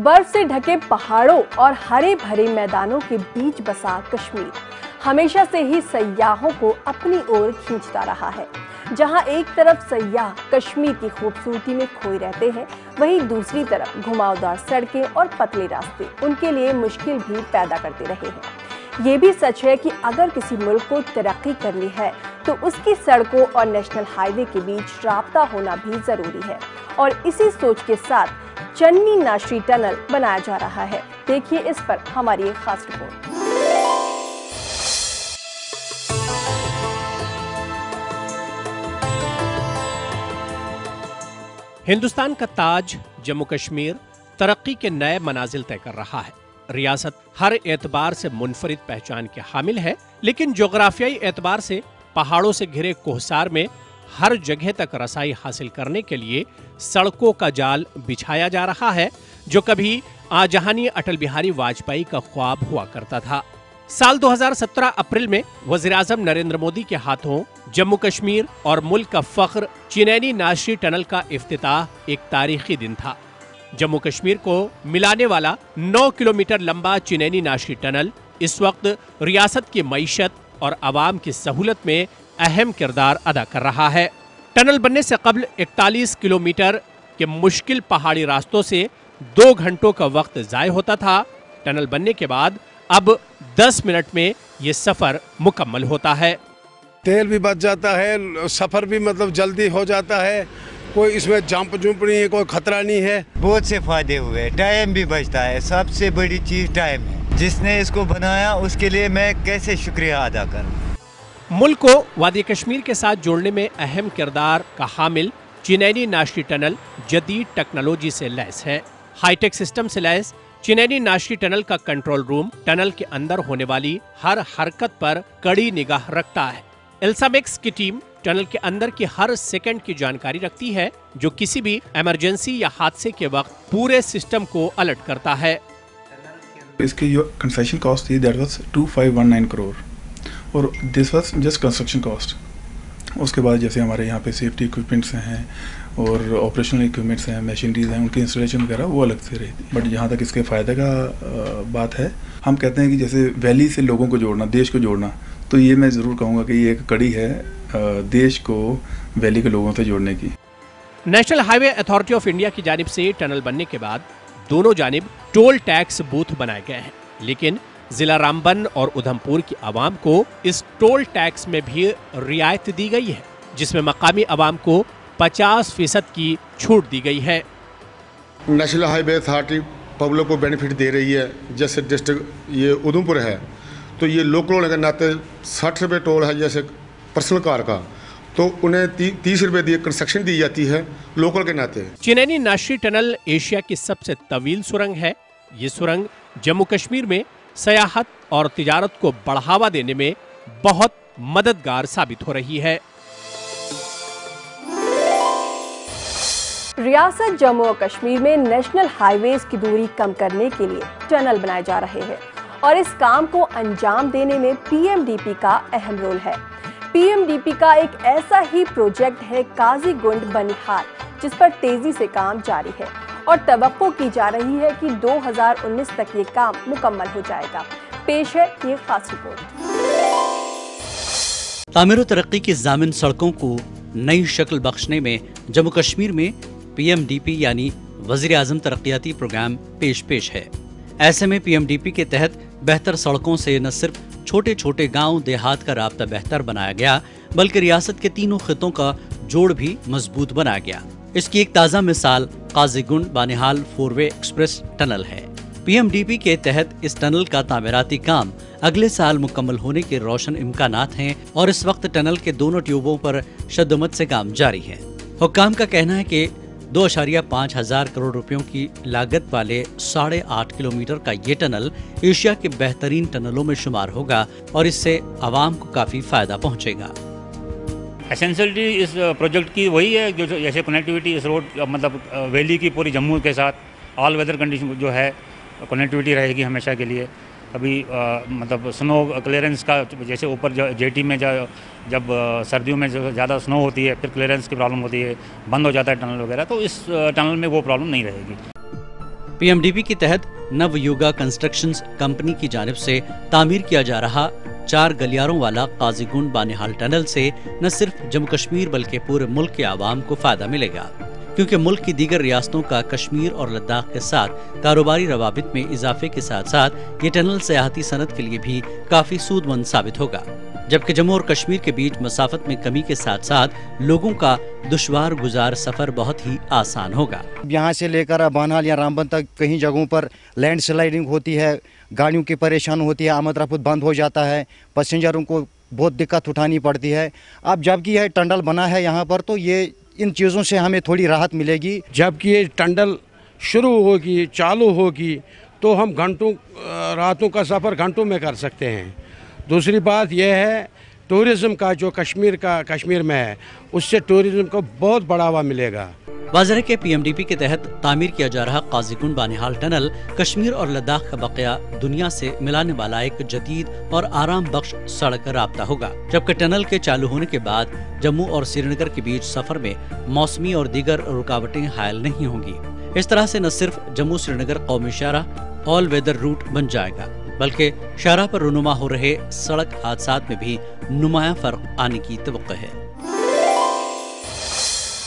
बर्फ से ढके पहाड़ों और हरे भरे मैदानों के बीच बसा कश्मीर हमेशा से ही सयाहों को अपनी ओर खींचता रहा है। जहां एक तरफ सयाह कश्मीर की खूबसूरती में खोए रहते हैं, वहीं दूसरी तरफ घुमावदार सड़कें और पतले रास्ते उनके लिए मुश्किल भी पैदा करते रहे हैं। ये भी सच है कि अगर किसी मुल्क को तरक्की करनी है तो उसकी सड़कों और नेशनल हाईवे के बीच राब्ता होना भी जरूरी है, और इसी सोच के साथ चन्नी नाशरी टनल बनाया जा रहा है। देखिए इस पर हमारी एक खास रिपोर्ट। हिंदुस्तान का ताज जम्मू कश्मीर तरक्की के नए मनाजिल तय कर रहा है। रियासत हर एतबार से मुनफरिद पहचान के हामिल है, लेकिन जोग्राफियाई एतबार से पहाड़ों से घिरे कोहसार में हर जगह तक रसाई हासिल करने के लिए सड़कों का जाल बिछाया जा रहा है, जो कभी आजहानी अटल बिहारी वाजपेयी का ख्वाब हुआ करता था। साल 2017 अप्रैल में वज़ीर-ए-आज़म नरेंद्र मोदी के हाथों जम्मू कश्मीर और मुल्क का फख्र चिनैनी नाशरी टनल का इफ्तिताह एक तारीखी दिन था। जम्मू कश्मीर को मिलाने वाला 9 किलोमीटर लंबा चिनैनी नाशरी टनल इस वक्त रियासत की मईशत और आवाम की सहूलत में अहम किरदार अदा कर रहा है। टनल बनने से कबल 41 किलोमीटर के मुश्किल पहाड़ी रास्तों से 2 घंटों का वक्त ज़ाय होता था। टनल बनने के बाद अब 10 मिनट में ये सफर मुकम्मल होता है। तेल भी बच जाता है, सफर भी मतलब जल्दी हो जाता है, कोई इसमें जंप नहीं है, कोई खतरा नहीं है। बहुत से फायदे हुए, टाइम भी बचता है। सबसे बड़ी चीज टाइम है। जिसने इसको बनाया उसके लिए मैं कैसे शुक्रिया अदा करूं। मुल्क को वादी कश्मीर के साथ जोड़ने में अहम किरदार का हामिल चिनैनी नाशरी टनल जदीद टेक्नोलॉजी से लैस है। हाईटेक सिस्टम से लैस चिनैनी नाशरी टनल का कंट्रोल रूम टनल के अंदर होने वाली हर हरकत पर कड़ी निगाह रखता है। एल्सामेक्स की टीम टनल के अंदर की हर सेकंड की जानकारी रखती है, जो किसी भी इमरजेंसी या हादसे के वक्त पूरे सिस्टम को अलर्ट करता है। इसकी जो कंस्ट्रक्शन कॉस्ट थी दैट वाज 2519 करोड़, और this was just construction cost. उसके बाद जैसे हमारे यहाँ पे सेफ्टी इक्विपमेंट्स हैं और ऑपरेशनल इक्विपमेंट्स हैं, मशीनरीज हैं, उनकी इंस्टॉलेशन वगैरह वो अलग से रही थी। बट जहाँ तक इसके फ़ायदे का बात है, हम कहते हैं कि जैसे वैली से लोगों को जोड़ना, देश को जोड़ना, तो ये मैं ज़रूर कहूँगा कि ये एक कड़ी है देश को वैली के लोगों से जोड़ने की। National highway authority of India की जानिब से टनल बनने के बाद दोनों जानिब टोल टैक्स बूथ बनाए गए हैं, लेकिन जिला रामबन और उधमपुर की आवाम को इस टोल टैक्स में भी रियायत दी गई है, जिसमें मकामी आवाम को 50% की छूट दी गई है। नेशनल हाईवे अथॉरिटी पब्लिक को बेनिफिट दे रही है। जैसे डिस्ट्रिक्ट ये उधमपुर है, तो ये लोकल होने के नाते 60 रुपये टोल है जैसे पर्सनल कार का, तो उन्हें 30 रुपये दी कंसेक्शन दी जाती है लोकल के नाते। चिनैनी नाशरी टनल एशिया की सबसे तवील सुरंग है। ये सुरंग जम्मू कश्मीर में सयाहत और तिजारत को बढ़ावा देने में बहुत मददगार साबित हो रही है। रियासत जम्मू और कश्मीर में नेशनल हाईवेज की दूरी कम करने के लिए टनल बनाए जा रहे हैं, और इस काम को अंजाम देने में पीएमडीपी का अहम रोल है। पीएमडीपी का एक ऐसा ही प्रोजेक्ट है काजीगुंड बनिहाल, जिस पर तेजी से काम जारी है और तवक्को की जा रही है कि 2019 तक ये काम मुकम्मल हो जाएगा। पेश है ये खास रिपोर्ट। तामीर और तरक्की की ज़ामिन सड़कों को नई शक्ल बख्शने में जम्मू कश्मीर में पीएमडीपी यानी वज़ीर-ए-आज़म तरक्याती प्रोग्राम पेश है। ऐसे में पीएमडीपी के तहत बेहतर सड़कों से न सिर्फ छोटे छोटे गांव देहात का राब्ता बेहतर बनाया गया, बल्कि रियासत के तीनों खितों का जोड़ भी मजबूत बनाया गया। इसकी एक ताज़ा मिसाल काजीगुंड बानिहाल 4-वे एक्सप्रेस टनल है। पीएमडीपी के तहत इस टनल का तामीराती काम अगले साल मुकम्मल होने के रोशन इम्कानात हैं, और इस वक्त टनल के दोनों ट्यूबों पर शद्दमत से काम जारी है। हुक्काम का कहना है कि 2.5 हजार करोड़ रुपयों की लागत वाले 8.5 किलोमीटर का ये टनल एशिया के बेहतरीन टनलों में शुमार होगा, और इससे आवाम को काफी फायदा पहुंचेगा। एसेंशियलिटी इस प्रोजेक्ट की वही है जो जैसे कनेक्टिविटी इस रोड मतलब वैली की पूरी जम्मू के साथ ऑल वेदर कंडीशन जो है कनेक्टिविटी रहेगी हमेशा के लिए। अभी मतलब स्नो क्लियरेंस का जैसे ऊपर जेटी में जब सर्दियों में ज़्यादा स्नो होती है, फिर क्लियरेंस की प्रॉब्लम होती है, बंद हो जाता है टनल वगैरह, तो इस टनल में वो प्रॉब्लम नहीं रहेगी। PMDP के तहत नवयुगा कंस्ट्रक्शंस कंपनी की जानिब से तामीर किया जा रहा 4 गलियारों वाला काजीगुंड बानिहाल टनल से न सिर्फ जम्मू कश्मीर बल्कि पूरे मुल्क के आवाम को फायदा मिलेगा, क्योंकि मुल्क की दीगर रियासतों का कश्मीर और लद्दाख के साथ कारोबारी रवाबित में इजाफे के साथ साथ ये टनल सयाहती सनत के लिए भी काफी सूदमंद साबित होगा, जबकि जम्मू और कश्मीर के बीच मसाफत में कमी के साथ साथ लोगों का दुश्वार गुजार सफर बहुत ही आसान होगा। यहाँ से लेकर बानहाल या रामबन तक कहीं जगहों पर लैंड स्लाइडिंग होती है, गाड़ियों की परेशान होती है, आमद रफ्त बंद हो जाता है, पैसेंजरों को बहुत दिक्कत उठानी पड़ती है। अब जबकि यह टनल बना है यहाँ पर, तो ये इन चीज़ों से हमें थोड़ी राहत मिलेगी। जबकि ये टनल शुरू होगी, चालू होगी, तो हम घंटों रातों का सफ़र घंटों में कर सकते हैं। दूसरी बात यह है टूरिज़्म का जो कश्मीर में है, उससे टूरिज़्म को बहुत बढ़ावा मिलेगा। वाज़ेह के PMDP के तहत तामीर किया जा रहा काजीगुंड बानिहाल टनल कश्मीर और लद्दाख का बक़िया दुनिया से मिलाने वाला एक जदीद और आराम बख्श सड़क राब्ता होगा, जबकि टनल के चालू होने के बाद जम्मू और श्रीनगर के बीच सफर में मौसमी और दीगर रुकावटें हायल नहीं होंगी। इस तरह से न सिर्फ जम्मू श्रीनगर कौमी शाहराह ऑल वेदर रूट बन जाएगा, बल्कि शाहराह पर रुनुमा हो रहे सड़क हादसात में भी नुमाया फर्क आने की तवक्को है।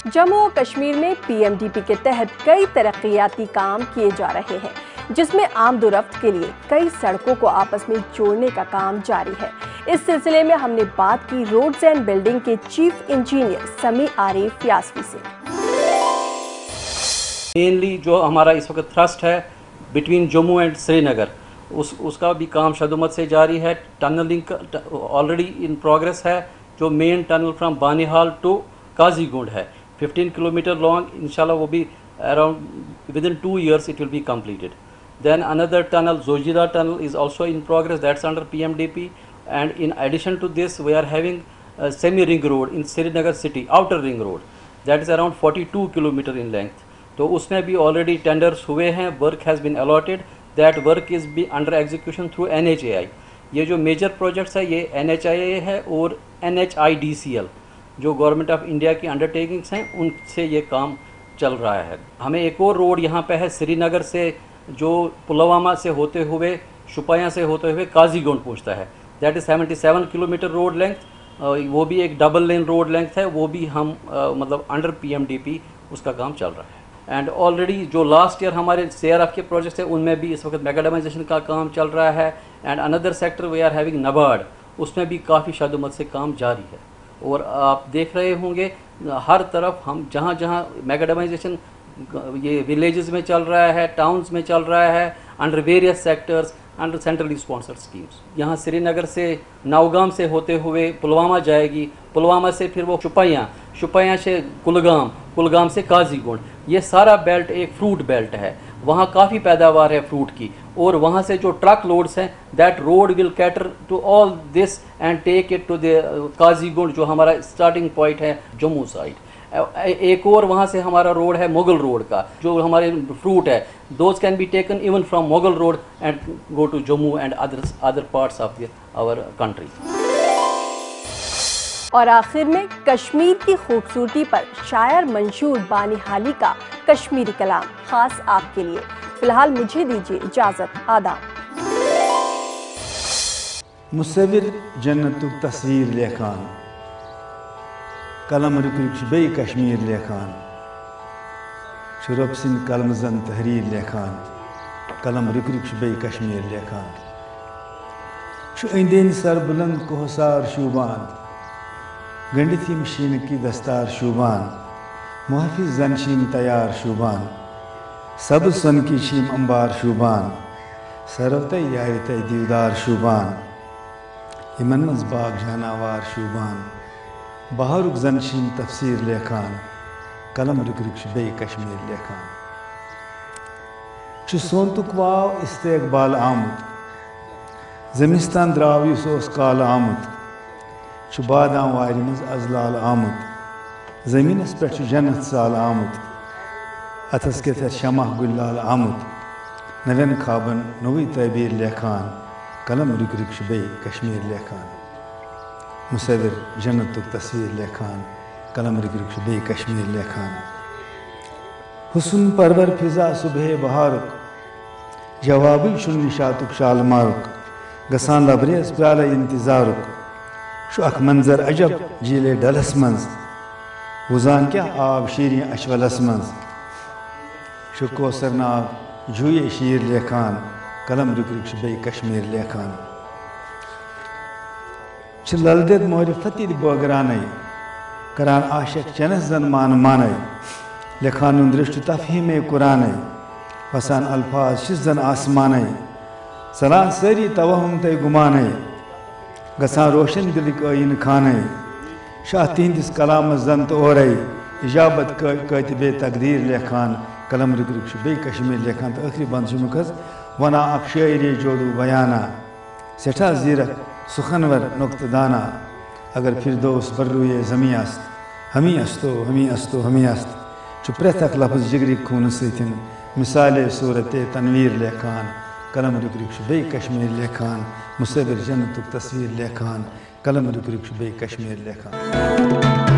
जम्मू और कश्मीर में PMDP के तहत कई तरक्याती काम किए जा रहे हैं, जिसमें आमदोरफ्त के लिए कई सड़कों को आपस में जोड़ने का काम जारी है। इस सिलसिले में हमने बात की रोड्स एंड बिल्डिंग के चीफ इंजीनियर समी आरिफ यासवी से। मेनली जो हमारा इस वक्त थ्रस्ट है बिटवीन जम्मू एंड श्रीनगर, उसका भी काम शदुमत से जारी है। टनलिंग ऑलरेडी इन प्रोग्रेस है। जो main tunnel from Banihal to Qazigund है 15 किलोमीटर लॉन्ग, इंशाल्लाह वो भी around within 2 years it will be completed. Then another tunnel, Zojida tunnel, is also in progress, that's under PMDP. And in addition to this, we are having a semi-ring road in Srinagar city, outer ring road, that is around 42 kilometer in length. तो उसमें भी already tenders हुए हैं, work has been allotted, that work is be under execution through NHAI. ये जो major projects है ये NHAI है और NHIDCL जो गवर्नमेंट ऑफ इंडिया की अंडरटेकिंग्स हैं उनसे ये काम चल रहा है। हमें एक और रोड यहाँ पे है श्रीनगर से जो पुलवामा से होते हुए शुपाया से होते हुए काजीगुंड पहुँचता है, that is 77 kilometre road length, वो भी एक डबल लेन रोड लेंथ है, वो भी हम मतलब अंडर PMDP उसका काम चल रहा है। एंड ऑलरेडी जो लास्ट ईयर हमारे CRF के प्रोजेक्ट्स हैं उनमें भी इस वक्त मैकेडमाइजेशन का काम चल रहा है। And another sector we are having NABARD, उसमें भी काफ़ी शादुमत से काम जारी है। और आप देख रहे होंगे हर तरफ हम जहाँ जहाँ मैकेडमाइजेशन ये विलेजेस में चल रहा है, टाउन्स में चल रहा है, under various sectors, under centrally sponsored schemes. यहाँ श्रीनगर से नौगाम से होते हुए पुलवामा जाएगी, पुलवामा से फिर वो शुपाया से कुलगाम से काजीगुंड, ये सारा बेल्ट एक फ्रूट बेल्ट है, वहाँ काफ़ी पैदावार है फ्रूट की। और वहाँ से जो ट्रक लोड्स हैं that road will cater to all this and take it to the Qazigund जो हमारा स्टार्टिंग पॉइंट है जम्मू साइड। एक और वहाँ से हमारा रोड है मुगल रोड का, जो हमारे फ्रूट है those can be taken even from Mughal road and go to Jammu and other parts of our country. और आखिर में कश्मीर की खूबसूरती पर शायर मंशूर बानिहाली का कश्मीरी कलाम खास आपके लिए। फिलहाल मुझे दीजिए इजाजत, आदाब। मुसविर जन्नतुक तस्वीर लेखान, कलम रुक बे कश्मीर लेखान, शुरब सिन कलम जन तहरीर लेखान, कलम रुक बे कश्मीर लेखान, शुइंदिन सर बुलंद कोहसार शूबान, गंडित मशीन की दस्तार शूबान, मुहफिज जनशीन तैयार शूबान, सब सन की शीम अंबार शूबान, सरवत यारत दीवदार शूबान, इमन मज बाग जानावार शूबान, बहारुक जनशीन तफसीर लेखान, कलम रुक बे कश्मीर लेखान, छु सोनतुक वाव इस्तेकबाल आमुद, ज़मिस्तान द्राव युस काल आमुद, छु बादाम वारि मज अजलाल आमुद, ज़मीनस पे जन्नत साल आमुद, अथस के शमाह गुलाल आमुद, नवन खाबन नवी तबीर लेखान, कलम रुक बे कश्मीर लेखान, मुसविर जन्नतुक तस्वीर लेखान, कलम रुक बे कश्मीर लेखान, हुस्न परवर फिजा सुबह बहारुक, جوابی چھُ نِشاتُک شالمارُک گژھان لبریز پیالے انتظارُک چھُ اکھ منظر عجب جیٖلے ڈلس منٛز وُزان کیٛاہ آب شیٖرِنۍ اچھولس منٛز چھُ کوثر ناو جوٗیے شیٖر لیکھان قلم رُک رُک چھُ بیٚیہِ کشمیٖر لیکھان چھِ لل دٮ۪د مورِ فتِر بٲگرانے کران عاشق چنس زن مان مانے لیکھان نُندرِش تفہیٖمے قرآنے وسان الفاظ چھِ زن آسمانے ژلان سٲری توہم تہٕ گُمانے گژھان روشن دلٕکۍ ٲیٖنہٕ خانے چھُ اتھ تِہنٛدِس کلامس زن تہٕ اورے اجابت کٲتِبے تقدیٖر لیکھان قلم رُک رُک چھُ بیٚیہِ کشمیٖر لیکھان تہٕ ٲخری بند چھُ امیُک حظ ونان اکھ شٲعری جودوٗ بیانا سٮ۪ٹھاہ زیٖرکھ سُخنور نۄقتہٕ دانا اگر فردوس بر رویے زمیں است ہمیں استو ہمیں استو ہمیں است چھُ پرٛٮ۪تھ اکھ لفظ جگرٕکۍ خوٗنہٕ سۭتۍ مثالے صوٗرتے تنویٖر لیکھان قلم رُک رُک چھُ بیٚیہِ کشمیٖر لیکھان مُصور جنتُک تصویٖر لیکھان قلم رُک رُک چھُ بیٚیہِ کشمیٖر لیکھان